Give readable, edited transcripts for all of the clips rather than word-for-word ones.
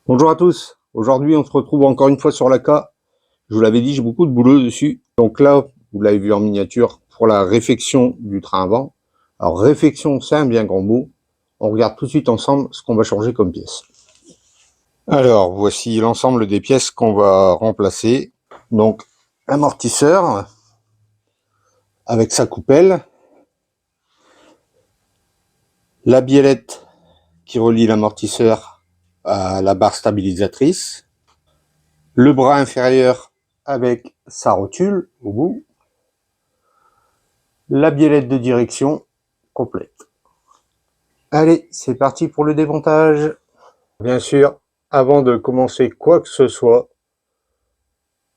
Bonjour à tous, aujourd'hui on se retrouve encore une fois sur la K. Je vous l'avais dit, j'ai beaucoup de boulot dessus. Donc là, vous l'avez vu en miniature, pour la réfection du train avant. Alors réfection, c'est un bien grand mot. On regarde tout de suite ensemble ce qu'on va changer comme pièce. Alors voici l'ensemble des pièces qu'on va remplacer. Donc l'amortisseur avec sa coupelle, la biellette qui relie l'amortisseur à la barre stabilisatrice, le bras inférieur avec sa rotule au bout, la biellette de direction complète. Allez, c'est parti pour le démontage. Bien sûr, avant de commencer quoi que ce soit,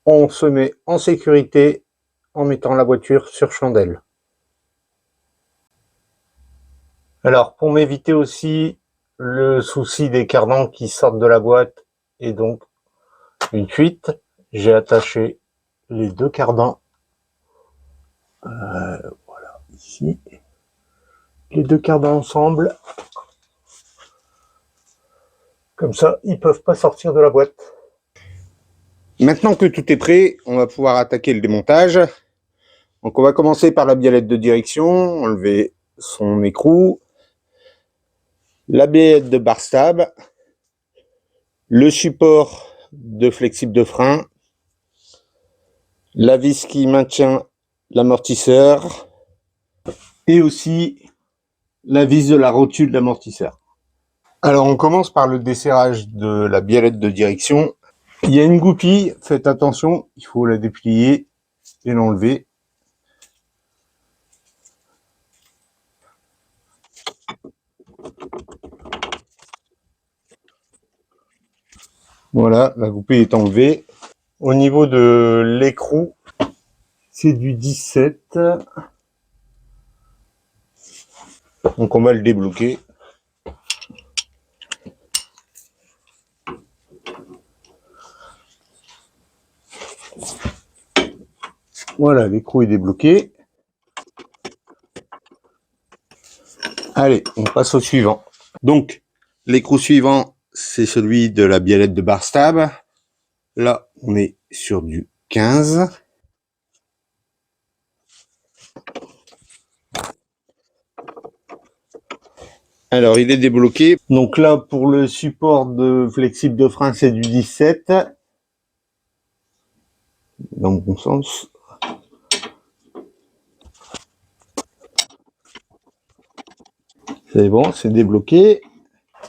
on se met en sécurité en mettant la voiture sur chandelle. Alors, pour m'éviter aussi le souci des cardans qui sortent de la boîte et donc une fuite, j'ai attaché les deux cardans. Voilà, ici. Les deux cardans ensemble. Comme ça, ils peuvent pas sortir de la boîte. Maintenant que tout est prêt, on va pouvoir attaquer le démontage. Donc on va commencer par la biellette de direction, enlever son écrou, la biellette de barre stab, le support de flexible de frein, la vis qui maintient l'amortisseur et aussi la vis de la rotule de l'amortisseur. Alors on commence par le desserrage de la biellette de direction. Il y a une goupille, faites attention, il faut la déplier et l'enlever. Voilà, la goupille est enlevée. Au niveau de l'écrou, c'est du 17. Donc on va le débloquer. Voilà, l'écrou est débloqué. Allez, on passe au suivant. Donc, l'écrou suivant, c'est celui de la biellette de barre stab. Là, on est sur du 15. Alors, il est débloqué. Donc là, pour le support de flexible de frein, c'est du 17. Dans le bon sens. C'est bon, c'est débloqué.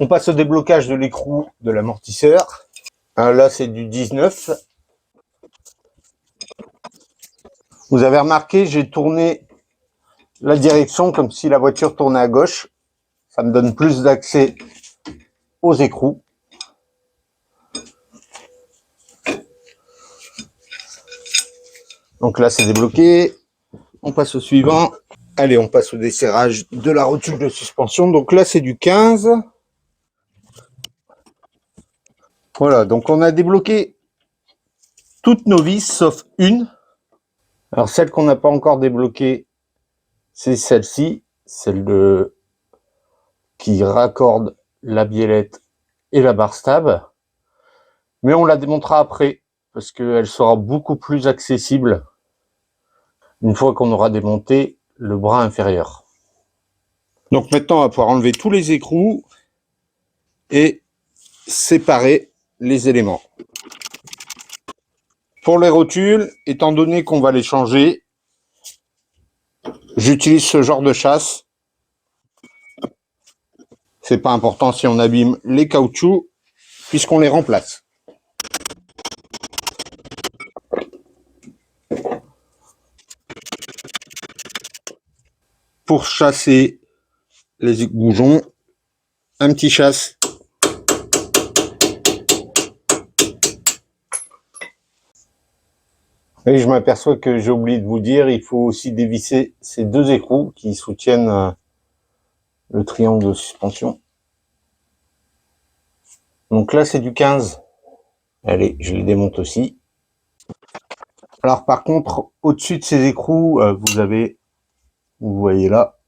On passe au déblocage de l'écrou de l'amortisseur. Là, c'est du 19. Vous avez remarqué, j'ai tourné la direction comme si la voiture tournait à gauche. Ça me donne plus d'accès aux écrous. Donc là, c'est débloqué. On passe au suivant. Allez, on passe au desserrage de la rotule de suspension. Donc là, c'est du 15. Voilà, donc on a débloqué toutes nos vis, sauf une. Alors, celle qu'on n'a pas encore débloquée, c'est celle-ci. Celle qui raccorde la biellette et la barre stab. Mais on la démontera après, parce qu'elle sera beaucoup plus accessible une fois qu'on aura démonté le bras inférieur. Donc maintenant, on va pouvoir enlever tous les écrous et séparer les éléments. Pour les rotules, étant donné qu'on va les changer, j'utilise ce genre de chasse. C'est pas important si on abîme les caoutchoucs, puisqu'on les remplace. Pour chasser les goujons, un petit chasse. Et je m'aperçois que j'ai oublié de vous dire, il faut aussi dévisser ces deux écrous qui soutiennent le triangle de suspension. Donc là, c'est du 15. Allez, je les démonte aussi. Alors par contre, au-dessus de ces écrous, vous voyez là,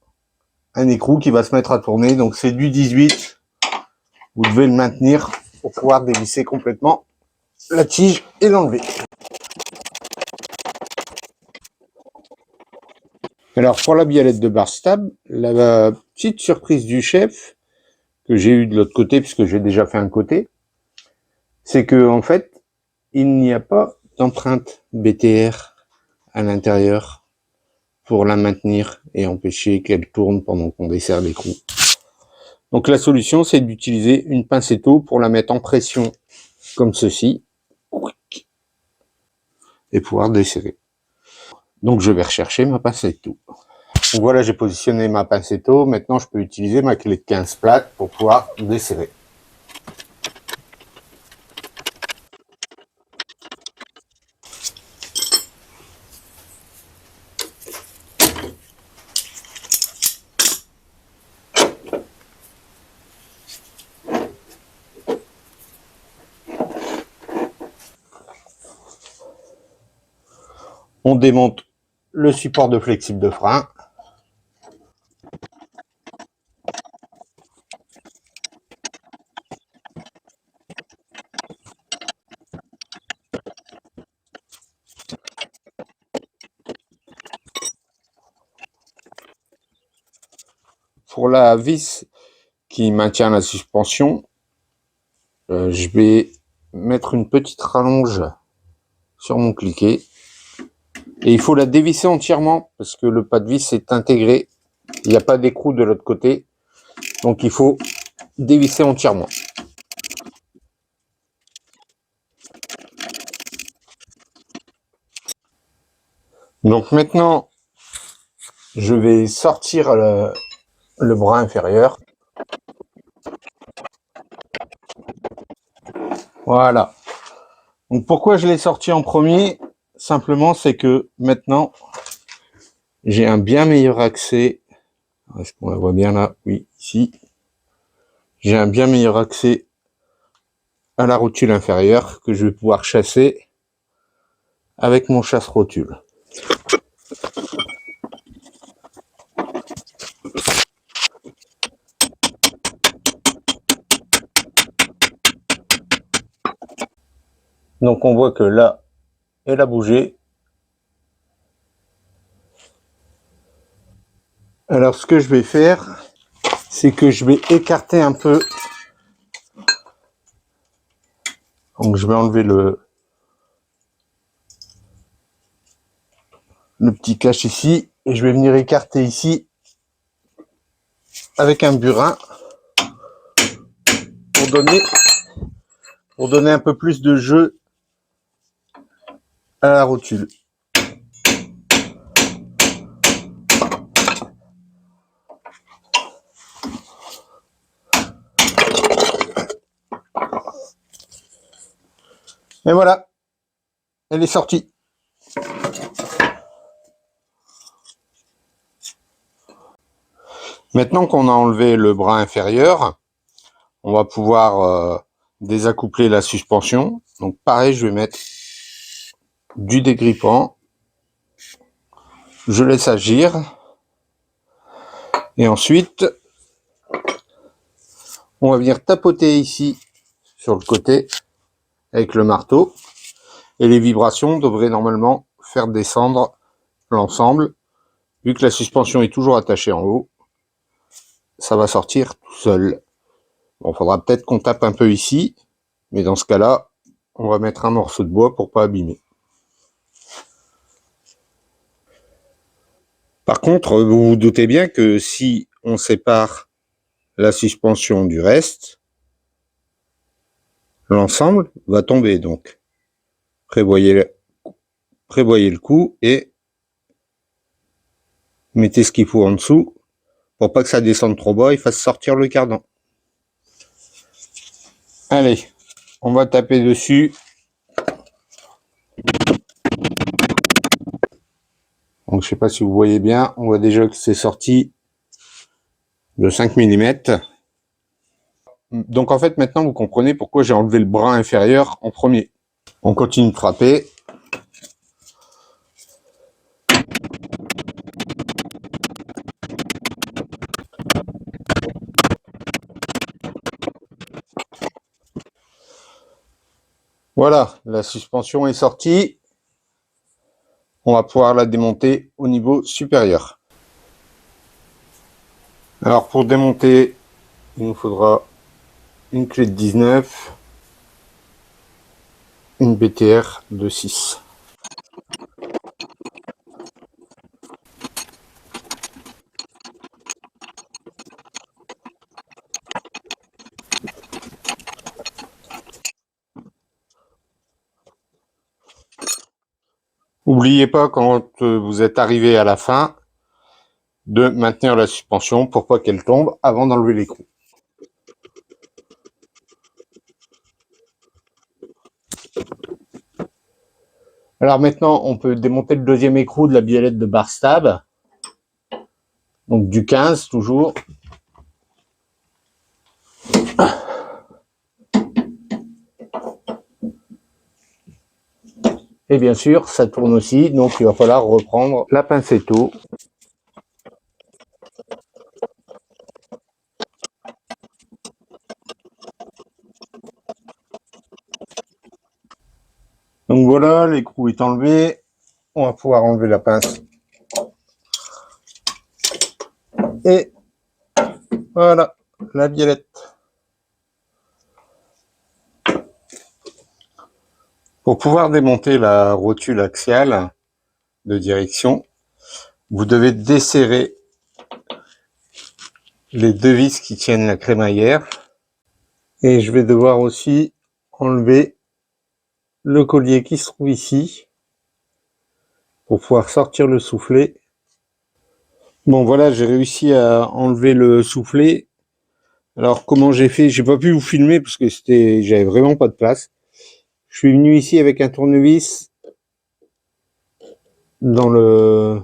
un écrou qui va se mettre à tourner. Donc c'est du 18. Vous devez le maintenir pour pouvoir dévisser complètement la tige et l'enlever. Alors pour la biellette de Barstab, la petite surprise du chef que j'ai eu de l'autre côté, puisque j'ai déjà fait un côté, c'est que en fait, il n'y a pas d'empreinte BTR à l'intérieur pour la maintenir et empêcher qu'elle tourne pendant qu'on dessert l'écrou. Donc la solution, c'est d'utiliser une pincetto pour la mettre en pression comme ceci et pouvoir desserrer. Donc je vais rechercher ma pincetto. Donc voilà, j'ai positionné ma pincetto. Maintenant, je peux utiliser ma clé de 15 plates pour pouvoir desserrer. On démonte le support de flexible de frein. Pour la vis qui maintient la suspension, je vais mettre une petite rallonge sur mon cliquet. Et il faut la dévisser entièrement parce que le pas de vis est intégré. Il n'y a pas d'écrou de l'autre côté. Donc il faut dévisser entièrement. Donc maintenant, je vais sortir le bras inférieur. Voilà. Donc pourquoi je l'ai sorti en premier? Simplement, c'est que maintenant, j'ai un bien meilleur accès. Est-ce qu'on la voit bien là? Oui, ici. J'ai un bien meilleur accès à la rotule inférieure que je vais pouvoir chasser avec mon chasse-rotule. Donc on voit que là, elle a bougé. Alors ce que je vais faire, c'est que je vais écarter un peu. Donc je vais enlever le petit cache ici et je vais venir écarter ici avec un burin pour donner un peu plus de jeu à la rotule. Et voilà, elle est sortie. Maintenant qu'on a enlevé le bras inférieur, on va pouvoir désaccoupler la suspension. Donc pareil, je vais mettre du dégrippant. Je laisse agir. Et ensuite, on va venir tapoter ici sur le côté avec le marteau. Et les vibrations devraient normalement faire descendre l'ensemble. Vu que la suspension est toujours attachée en haut, ça va sortir tout seul. Bon, faudra peut-être qu'on tape un peu ici, mais dans ce cas-là, on va mettre un morceau de bois pour pas abîmer. Par contre, vous vous doutez bien que si on sépare la suspension du reste, l'ensemble va tomber. Donc, prévoyez le coup et mettez ce qu'il faut en dessous pour pas que ça descende trop bas et fasse sortir le cardan. Allez, on va taper dessus. Donc je sais pas si vous voyez bien, on voit déjà que c'est sorti de 5 mm. Donc en fait maintenant vous comprenez pourquoi j'ai enlevé le bras inférieur en premier. On continue de frapper. Voilà, la suspension est sortie. On va pouvoir la démonter au niveau supérieur. Alors pour démonter, il nous faudra une clé de 19, une BTR de 6. N'oubliez pas quand vous êtes arrivé à la fin de maintenir la suspension pour pas qu'elle tombe avant d'enlever l'écrou. Alors maintenant, on peut démonter le deuxième écrou de la biellette de Barstab. Donc du 15 toujours. Et bien sûr, ça tourne aussi, donc il va falloir reprendre la pincetto. Donc voilà, l'écrou est enlevé. On va pouvoir enlever la pince. Et voilà, la biellette. Pour pouvoir démonter la rotule axiale de direction, vous devez desserrer les deux vis qui tiennent la crémaillère. Et je vais devoir aussi enlever le collier qui se trouve ici pour pouvoir sortir le soufflet. Bon voilà, j'ai réussi à enlever le soufflet. Alors comment j'ai fait? J'ai pas pu vous filmer parce que j'avais vraiment pas de place. Je suis venu ici avec un tournevis dans le...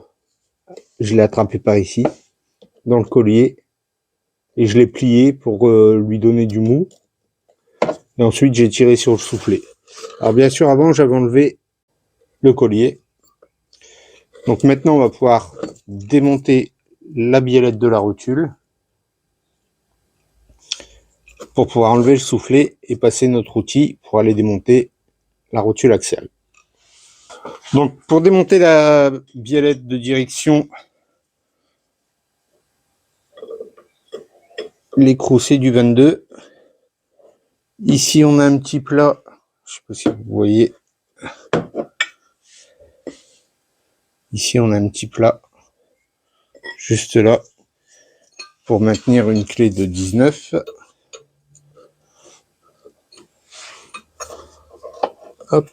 Je l'ai attrapé par ici, dans le collier. Et je l'ai plié pour lui donner du mou. Et ensuite, j'ai tiré sur le soufflet. Alors bien sûr, avant, j'avais enlevé le collier. Donc maintenant, on va pouvoir démonter la biellette de la rotule pour pouvoir enlever le soufflet et passer notre outil pour aller démonter la rotule axiale. Donc pour démonter la biellette de direction, l'écrou c'est du 22. Ici on a un petit plat, je sais pas si vous voyez. Ici on a un petit plat, juste là, pour maintenir une clé de 19. Hop.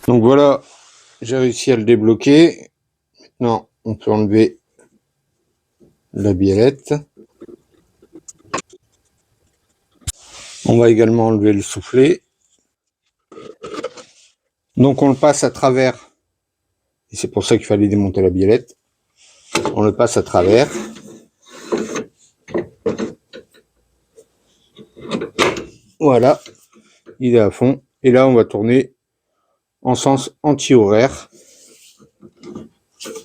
Donc voilà, j'ai réussi à le débloquer. Maintenant, on peut enlever la biellette. On va également enlever le soufflet. Donc on le passe à travers. Et c'est pour ça qu'il fallait démonter la biellette. On le passe à travers. Voilà, il est à fond. Et là, on va tourner en sens anti-horaire.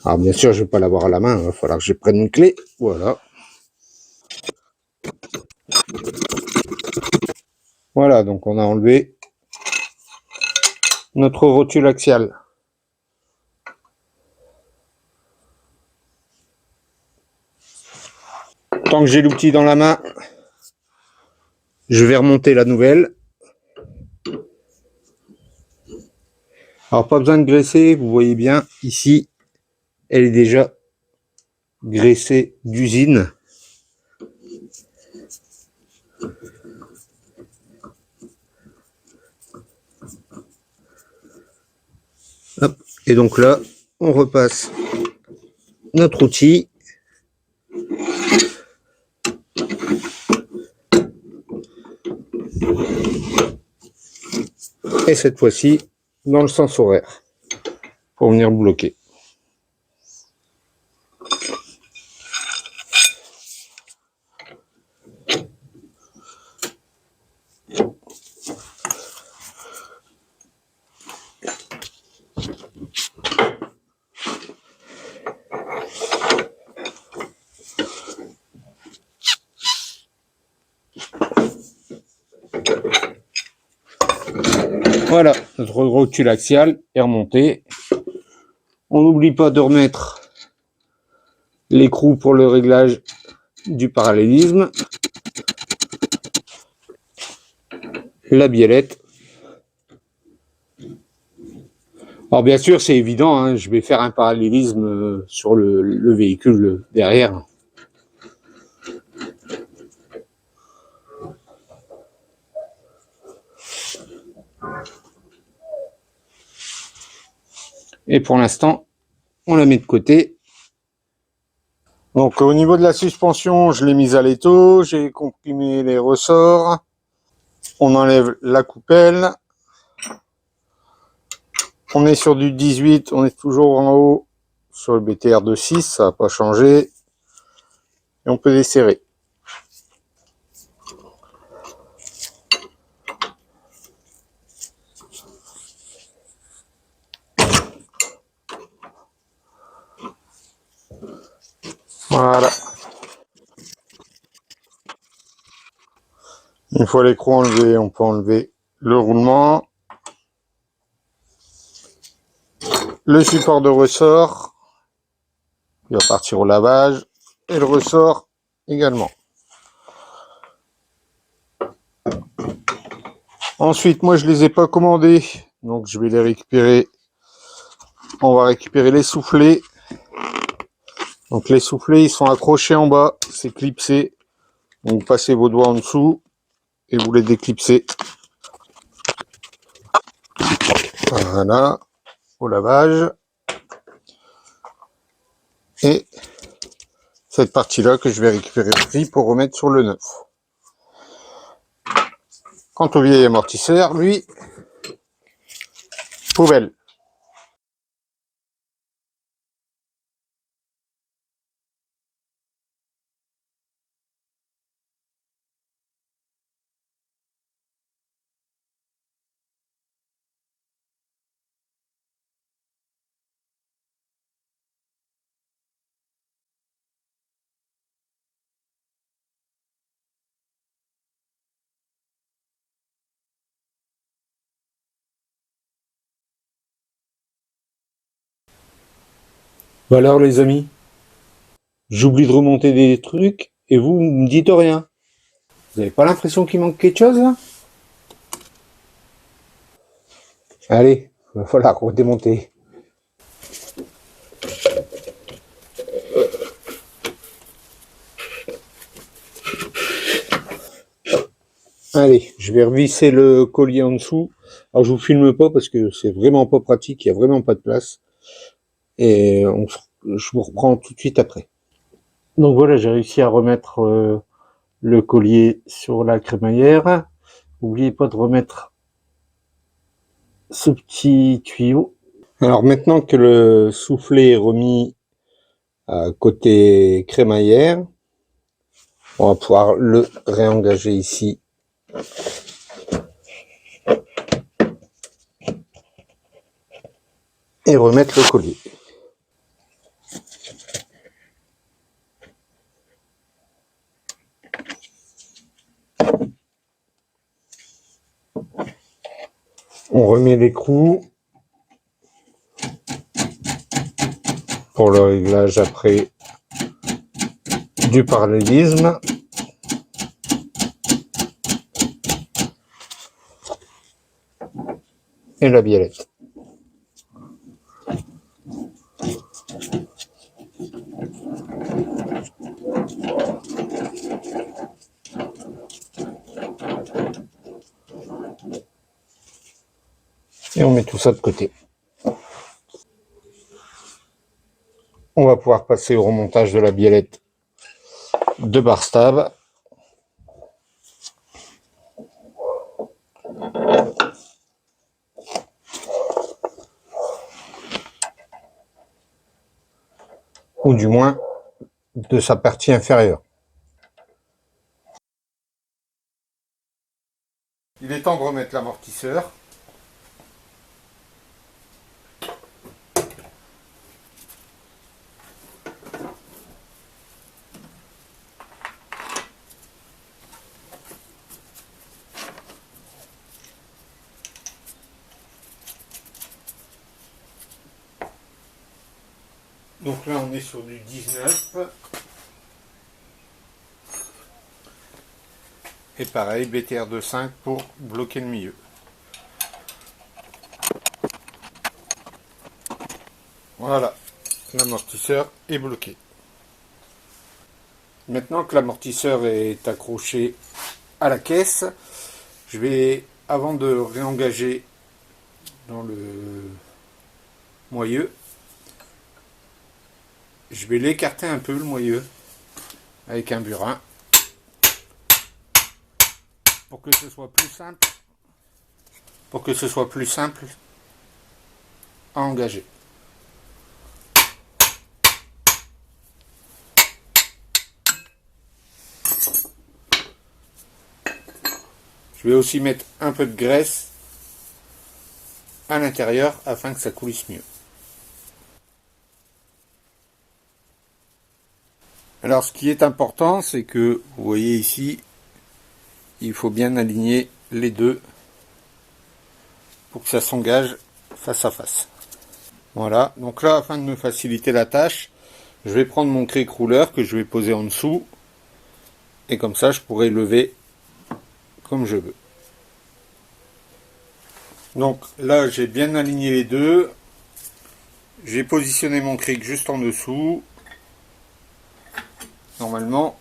Alors bien sûr, je ne vais pas l'avoir à la main, il va falloir que je prenne une clé. Voilà. Voilà, donc on a enlevé notre rotule axiale. Tant que j'ai l'outil dans la main, je vais remonter la nouvelle. Alors pas besoin de graisser, vous voyez bien, ici, elle est déjà graissée d'usine. Hop. Et donc là, on repasse notre outil. Et cette fois-ci, dans le sens horaire, pour venir bloquer. Voilà, notre rotule axiale est remontée. On n'oublie pas de remettre l'écrou pour le réglage du parallélisme. La biellette. Alors bien sûr, c'est évident, hein, je vais faire un parallélisme sur le véhicule derrière. Et pour l'instant, on la met de côté. Donc au niveau de la suspension, je l'ai mise à l'étau, j'ai comprimé les ressorts. On enlève la coupelle. On est sur du 18, on est toujours en haut sur le BTR 2.6, ça n'a pas changé. Et on peut desserrer. Voilà. Une fois l'écrou enlevé, on peut enlever le roulement. Le support de ressort, il va partir au lavage. Et le ressort également. Ensuite, moi je les ai pas commandés, donc je vais les récupérer. On va récupérer les soufflets. Donc les soufflets, ils sont accrochés en bas, c'est clipsé. Donc vous passez vos doigts en dessous et vous les déclipsez. Voilà, au lavage. Et cette partie-là que je vais récupérer aussi pour remettre sur le neuf. Quant au vieil amortisseur, lui, poubelle. Bah alors les amis, j'oublie de remonter des trucs et vous me dites rien. Vous avez pas l'impression qu'il manque quelque chose là? Allez, il va falloir redémonter. Allez, je vais revisser le collier en dessous. Alors je vous filme pas parce que c'est vraiment pas pratique, il y a vraiment pas de place. Et je vous reprends tout de suite après. Donc voilà, j'ai réussi à remettre le collier sur la crémaillère. N'oubliez pas de remettre ce petit tuyau. Alors maintenant que le soufflet est remis à côté crémaillère, on va pouvoir le réengager ici. Et remettre le collier. On remet l'écrou pour le réglage après du parallélisme. Et la biellette. Et on met tout ça de côté. On va pouvoir passer au remontage de la biellette de Barstab. Ou du moins de sa partie inférieure. Il est temps de remettre l'amortisseur. Donc là on est sur du 19. Et pareil, BTR de 5 pour bloquer le milieu. Voilà, l'amortisseur est bloqué. Maintenant que l'amortisseur est accroché à la caisse, je vais, avant de réengager dans le moyeu, je vais l'écarter un peu le moyeu avec un burin pour que ce soit plus simple, à engager. Je vais aussi mettre un peu de graisse à l'intérieur afin que ça coulisse mieux. Alors ce qui est important, c'est que vous voyez ici, il faut bien aligner les deux pour que ça s'engage face à face. Voilà, donc là, afin de me faciliter la tâche, je vais prendre mon cric rouleur que je vais poser en dessous, et comme ça je pourrai lever comme je veux. Donc là j'ai bien aligné les deux, j'ai positionné mon cric juste en dessous. Normalement,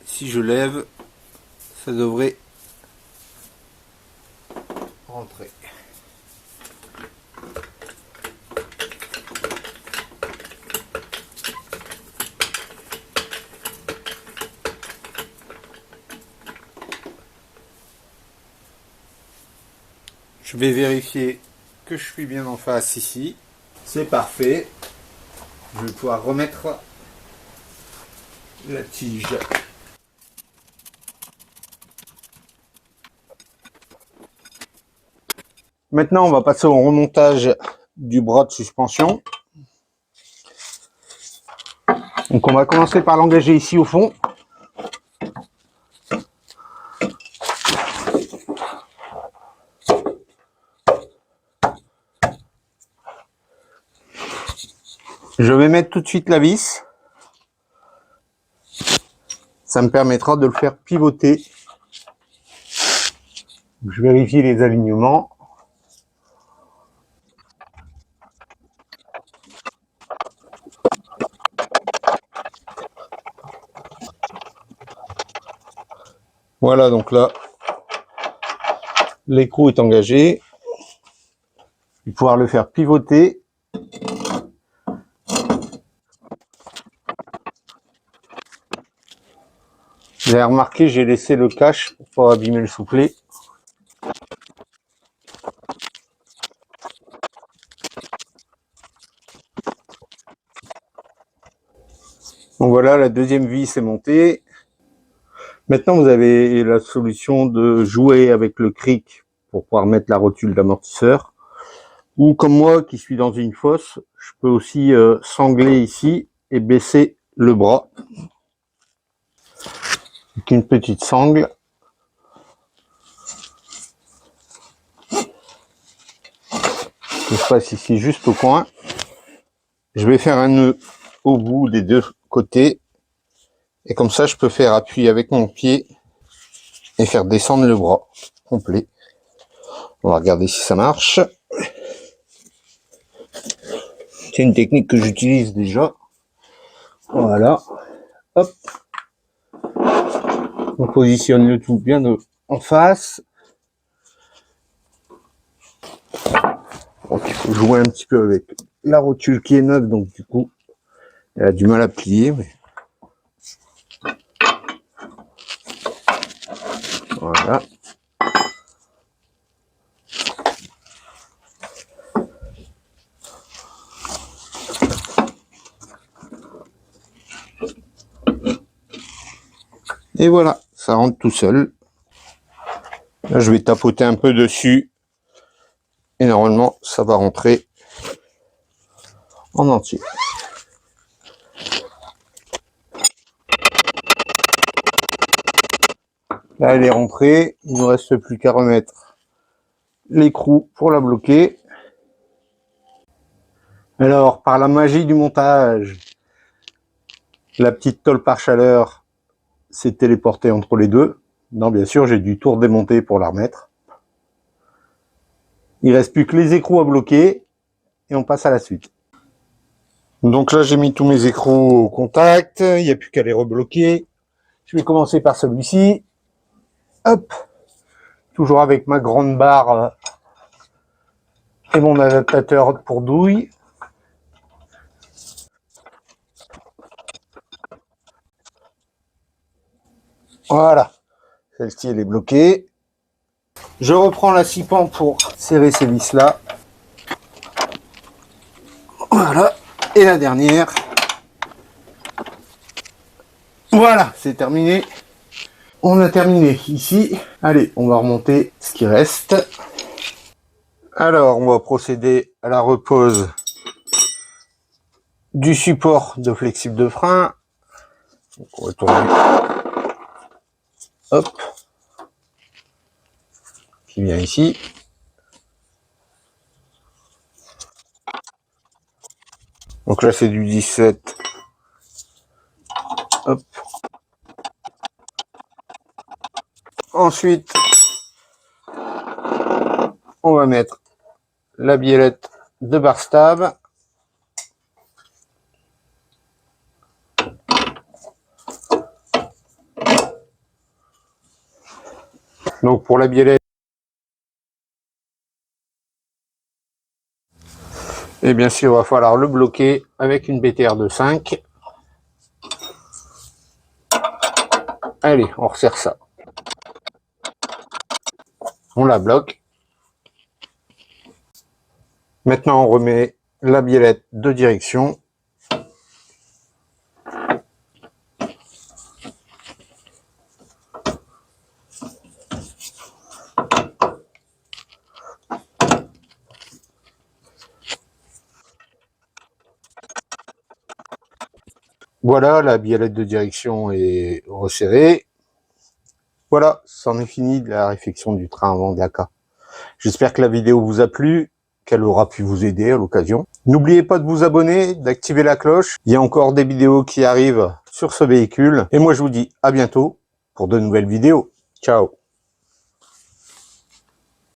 si je lève, ça devrait rentrer. Je vais vérifier que je suis bien en face ici. C'est parfait. Je vais pouvoir remettre la tige. Maintenant, on va passer au remontage du bras de suspension. Donc, on va commencer par l'engager ici au fond. Je vais mettre tout de suite la vis. Ça me permettra de le faire pivoter. Je vérifie les alignements. Voilà, donc là, l'écrou est engagé. Je vais pouvoir le faire pivoter. Vous avez remarqué, j'ai laissé le cache pour pas abîmer le soufflet. Donc voilà, la deuxième vis est montée. Maintenant, vous avez la solution de jouer avec le cric pour pouvoir mettre la rotule d'amortisseur. Ou comme moi, qui suis dans une fosse, je peux aussi sangler ici et baisser le bras. Avec une petite sangle. Je passe ici juste au coin. Je vais faire un nœud au bout des deux côtés. Et comme ça, je peux faire appui avec mon pied et faire descendre le bras complet. On va regarder si ça marche. C'est une technique que j'utilise déjà. Voilà. Hop. On positionne le tout bien en face. Donc il faut jouer un petit peu avec la rotule qui est neuve, donc du coup, elle a du mal à plier. Mais... Voilà. Et voilà, ça rentre tout seul. Là, je vais tapoter un peu dessus. Et normalement, ça va rentrer en entier. Là, elle est rentrée. Il ne nous reste plus qu'à remettre l'écrou pour la bloquer. Alors, par la magie du montage, la petite tôle par chaleur s'est téléportée entre les deux. Non, bien sûr, j'ai dû tout redémonter pour la remettre. Il reste plus que les écrous à bloquer et on passe à la suite. Donc là, j'ai mis tous mes écrous au contact. Il n'y a plus qu'à les rebloquer. Je vais commencer par celui-ci. Hop. Toujours avec ma grande barre et mon adaptateur pour douille. Voilà. Celle-ci, elle est bloquée. Je reprends la scie pente pour serrer ces vis-là. Voilà. Et la dernière. Voilà, c'est terminé. On a terminé ici. Allez, on va remonter ce qui reste. Alors, on va procéder à la repose du support de flexible de frein. Donc, on va tourner. Hop. Qui vient ici. Donc là, c'est du 17. Hop. Ensuite, on va mettre la biellette de Barstab. Donc pour la biellette, et bien sûr, il va falloir le bloquer avec une BTR de 5. Allez, on resserre ça. On la bloque. Maintenant, on remet la biellette de direction. Voilà, la biellette de direction est resserrée. Voilà, c'en est fini de la réfection du train avant Dakar. J'espère que la vidéo vous a plu, qu'elle aura pu vous aider à l'occasion. N'oubliez pas de vous abonner, d'activer la cloche. Il y a encore des vidéos qui arrivent sur ce véhicule. Et moi, je vous dis à bientôt pour de nouvelles vidéos. Ciao!